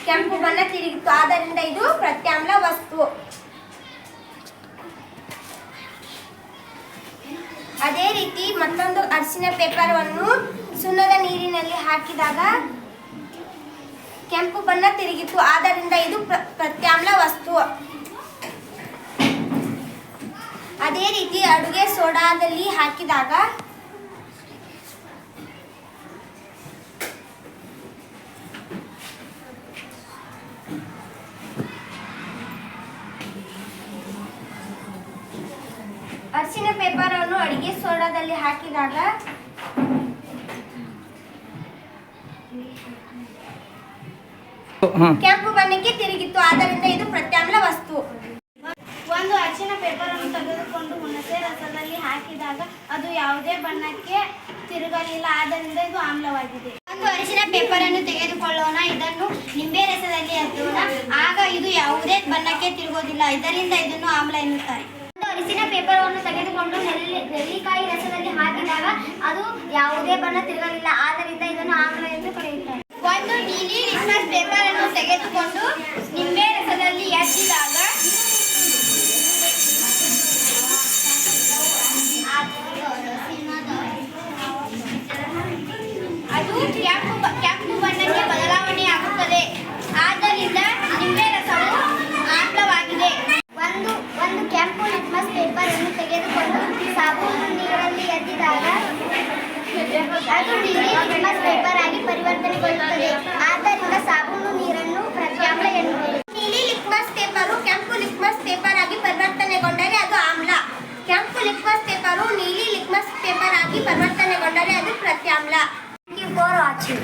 ಕೆಂಪು ಬಣ್ಣ ತಿರುಗಿತು, ಆದ್ದರಿಂದ ಇದು ಪ್ರತ್ಯಾಮ್ಲ ವಸ್ತು. ಅದೇ ರೀತಿ ಮತ್ತೊಂದು ಅರಿಶಿನ ಪೇಪರನ್ನು ಸುಣ್ಣದ ನೀರಿನಲ್ಲಿ ಹಾಕಿದಾಗ ಕೆಂಪು ಬಣ್ಣ ತಿರುಗಿತು, ಆದ್ದರಿಂದ ಇದು ಪ್ರತ್ಯಾಮ್ಲ ವಸ್ತು. ಅದೇ ರೀತಿ ಅಡುಗೆ ಸೋಡಾದಲ್ಲಿ ಹಾಕಿದಾಗ ಅರಿಶಿನ ಪೇಪರನ್ನು ಅಡುಗೆ ಸೋಡಾದಲ್ಲಿ ಹಾಕಿದಾಗ ಕೆಂಪು ಬಣ್ಣಕ್ಕೆ ತಿರುಗಿತ್ತು, ಆದ್ದರಿಂದ ಇದು ಪ್ರತ್ಯಾಮ್ಲ ವಸ್ತು. ಒಂದು ಅರಿಶಿನ ಪೇಪರನ್ನು ತೆಗೆದುಕೊಂಡು ಹುಣಸೆ ರಸದಲ್ಲಿ ಹಾಕಿದಾಗ ಅದು ಯಾವುದೇ ಬಣ್ಣಕ್ಕೆ ತಿರುಗಲಿಲ್ಲ, ಆದ್ದರಿಂದ ಇದು ಆಮ್ಲವಾಗಿದೆ. ಒಂದು ಅರಿಶಿನ ಪೇಪರನ್ನು ತೆಗೆದುಕೊಳ್ಳೋಣ, ಇದನ್ನು ನಿಂಬೆ ರಸದಲ್ಲಿ ಅದ್ದೋಣ, ಆಗ ಇದು ಯಾವುದೇ ಬಣ್ಣಕ್ಕೆ ತಿರುಗೋದಿಲ್ಲ, ಇದರಿಂದ ಇದನ್ನು ಆಮ್ಲ ಎನ್ನುತ್ತಾರೆ. ಒಂದು ಅರಿಶಿನ ಪೇಪರನ್ನು ತೆಗೆದುಕೊಂಡು ನೆಲ್ಲಿಕಾಯಿ ರಸದಲ್ಲಿ ಹಾಕಿದಾಗ ಅದು ಯಾವುದೇ ಬಣ್ಣ ತಿರುಗಲಿಲ್ಲ, ಆದ್ದರಿಂದ ಇದನ್ನು ಆಮ್ಲ ಎಂದು ಕರೆಯುತ್ತಾರೆ. ಒಂದು ನೀಲಿ ಲಿಟ್ಮಸ್ ಪೇಪರನ್ನು ತೆಗೆದುಕೊಂಡು ನಿಂಬೆ ರಸದಲ್ಲಿ ಎದ್ದಿದಾಗ ಅದು ಕೆಂಪು ಬಣ್ಣಕ್ಕೆ ಬದಲಾವಣೆಯಾಗುತ್ತದೆ, ಆದ್ದರಿಂದ ನಿಂಬೆ ರಸವು ಆಮ್ಲವಾಗಿದೆ. ಒಂದು ಕೆಂಪು ಲಿಟ್ಮಸ್ ಪೇಪರ್ ಅನ್ನು ತೆಗೆದುಕೊಂಡು ಸಾಬೂನು ನೀರಲ್ಲಿ ಎದ್ದಿದಾಗ ಅದು ನೀಲಿ ಲಿಟ್ಮಸ್ ಪೇಪರ್ ಆಗಿ ಪರಿವರ್ತನೆಗೊಳ್ಳುತ್ತದೆ, ಆದ್ದರಿಂದ ಸಾಬೂನು ನೀರನ್ನು ಪ್ರತ್ಯಾಮ್ಲ ಎನ್ನುವುದು. ನೀಲಿ ಲಿಟ್ಮಸ್ ಪೇಪರು ಕೆಂಪು ಲಿಟ್ಮಸ್ ಪೇಪರ್ ಆಗಿ ಪರಿವರ್ತನೆಗೊಂಡರೆ ಅದು ಆಮ್ಲ. ಕೆಂಪು ಲಿಟ್ಮಸ್ ಪೇಪರು ನೀಲಿ ಲಿಟ್ಮಸ್ ಪೇಪರ್ ಆಗಿ ಪರಿವರ್ತನೆಗೊಂಡರೆ ಅದು ಪ್ರತ್ಯಾಮ್ಲ. Thank you for watching.